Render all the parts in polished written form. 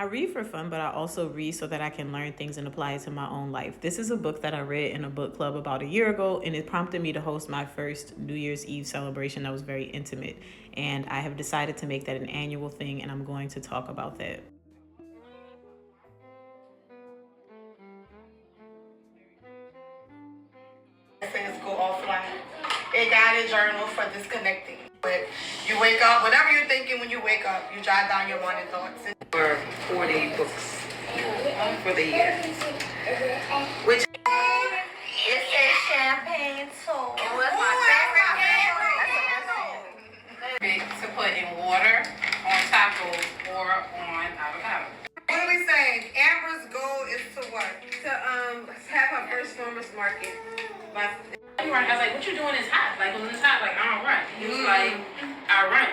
I read for fun, but I also read so that I can learn things and apply it to my own life. This is a book that I read in a book club about a year ago, and it prompted me to host my first New Year's Eve celebration that was very intimate. And I have decided to make that an annual thing, and I'm going to talk about that. Says go offline. A guided journal for disconnecting. But you wake up, whatever you're thinking when you wake up, you jot down your morning thoughts. For 40 books for the year. Which it says champagne too. It was my favorite. To put in water on tacos or on avocado. What are we saying? Amber's goal is to what? To have her first farmers market. I was like, what you doing is hot. Like, when it's hot, like, I don't run. He was like, I run.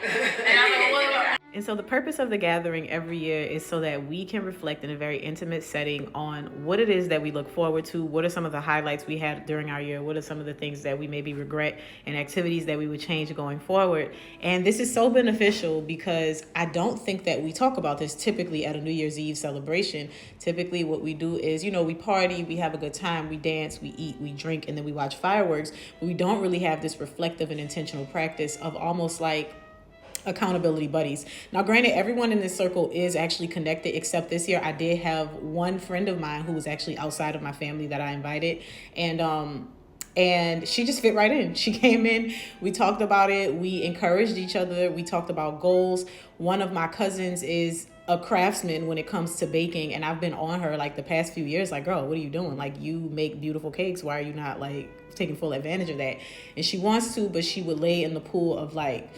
And I was like, well, And so the purpose of the gathering every year is so that we can reflect in a very intimate setting on what it is that we look forward to, what are some of the highlights we had during our year, what are some of the things that we maybe regret, and activities that we would change going forward. And this is so beneficial because I don't think that we talk about this typically at a New Year's Eve celebration. Typically what we do is, we party, we have a good time, we dance, we eat, we drink, and then we watch fireworks. But we don't really have this reflective and intentional practice of almost like accountability buddies. Now, granted, everyone in this circle is actually connected, except this year I did have one friend of mine who was actually outside of my family that I invited, and she just fit right in. She came in, we talked about it, we encouraged each other, we talked about goals. One of my cousins is a craftsman when it comes to baking, and I've been on her like the past few years, like, girl, what are you doing? Like, you make beautiful cakes, why are you not like taking full advantage of that? And she wants to, but she would lay in the pool of like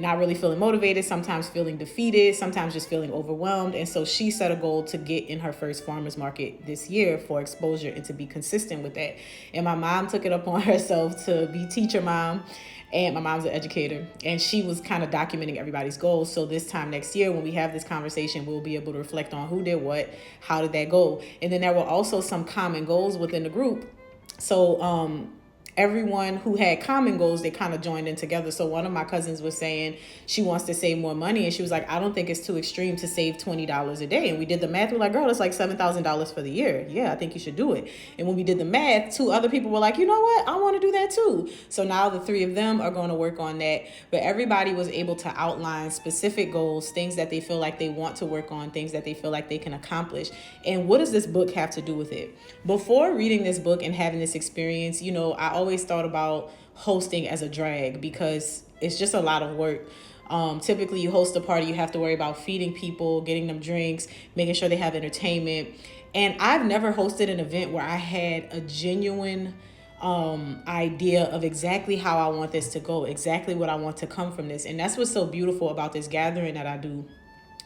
not really feeling motivated, sometimes feeling defeated, sometimes just feeling overwhelmed. And so she set a goal to get in her first farmer's market this year for exposure and to be consistent with that. And my mom took it upon herself to be teacher mom. And my mom's an educator, and she was kind of documenting everybody's goals. So this time next year, when we have this conversation, we'll be able to reflect on who did what, how did that go. And then there were also some common goals within the group. So everyone who had common goals, they kind of joined in together. So one of my cousins was saying she wants to save more money, and she was like, I don't think it's too extreme to save $20 a day. And we did the math. We're like, girl, that's like $7,000 for the year. Yeah, I think you should do it. And when we did the math, two other people were like, you know what? I want to do that too. So now the three of them are going to work on that. But everybody was able to outline specific goals, things that they feel like they want to work on, things that they feel like they can accomplish. And what does this book have to do with it? Before reading this book and having this experience, I always thought about hosting as a drag because it's just a lot of work. Typically, you host a party, you have to worry about feeding people, getting them drinks, making sure they have entertainment. And I've never hosted an event where I had a genuine idea of exactly how I want this to go, exactly what I want to come from this. And that's what's so beautiful about this gathering that I do.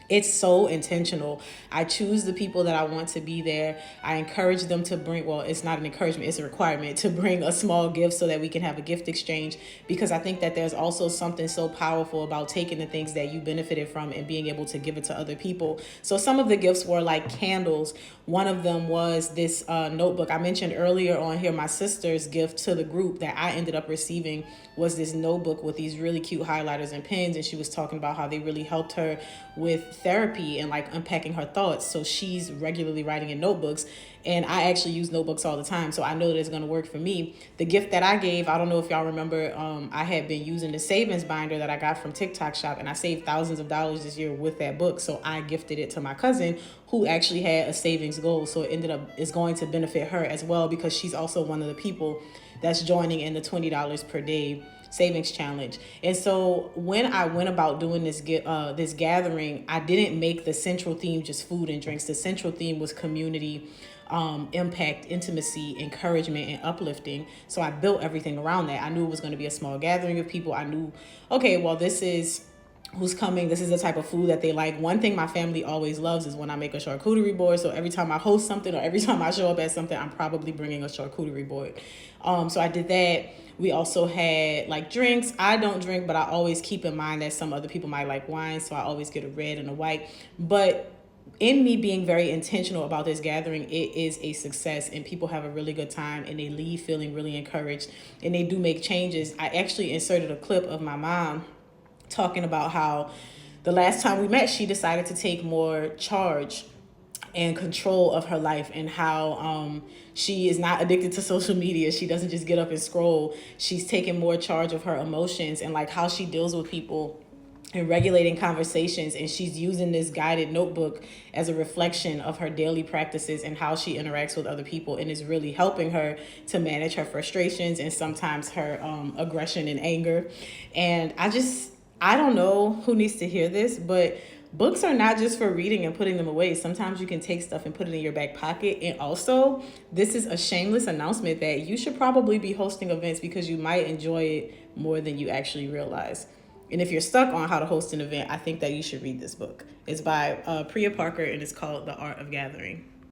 It's so intentional. I choose the people that I want to be there. I encourage them to bring, well, it's not an encouragement, it's a requirement to bring a small gift so that we can have a gift exchange, because I think that there's also something so powerful about taking the things that you benefited from and being able to give it to other people. So some of the gifts were like candles. One of them was this notebook. I mentioned earlier on here, my sister's gift to the group that I ended up receiving was this notebook with these really cute highlighters and pens. And she was talking about how they really helped her with therapy and like unpacking her thoughts. So she's regularly writing in notebooks, and I actually use notebooks all the time, so I know that it's going to work for me. The gift that I gave, I don't know if y'all remember, I had been using the savings binder that I got from TikTok Shop, and I saved thousands of dollars this year with that book. So I gifted it to my cousin who actually had a savings goal, so it ended up is going to benefit her as well, because she's also one of the people that's joining in the $20 per day savings challenge. And so when I went about doing this gathering, I didn't make the central theme just food and drinks. The central theme was community, impact, intimacy, encouragement, and uplifting. So I built everything around that. I knew it was going to be a small gathering of people. I knew, okay, well, this is who's coming. This is the type of food that they like. One thing my family always loves is when I make a charcuterie board. So every time I host something or every time I show up at something, I'm probably bringing a charcuterie board. So I did that. We also had like drinks. I don't drink, but I always keep in mind that some other people might like wine. So I always get a red and a white. But in me being very intentional about this gathering, it is a success, and people have a really good time and they leave feeling really encouraged, and they do make changes. I actually inserted a clip of my mom talking about how the last time we met, she decided to take more charge and control of her life, and how she is not addicted to social media. She doesn't just get up and scroll. She's taking more charge of her emotions and like how she deals with people and regulating conversations. And she's using this guided notebook as a reflection of her daily practices and how she interacts with other people, and is really helping her to manage her frustrations and sometimes her aggression and anger. And I don't know who needs to hear this, but books are not just for reading and putting them away. Sometimes you can take stuff and put it in your back pocket. And also, this is a shameless announcement that you should probably be hosting events, because you might enjoy it more than you actually realize. And if you're stuck on how to host an event, I think that you should read this book. It's by Priya Parker, and it's called The Art of Gathering.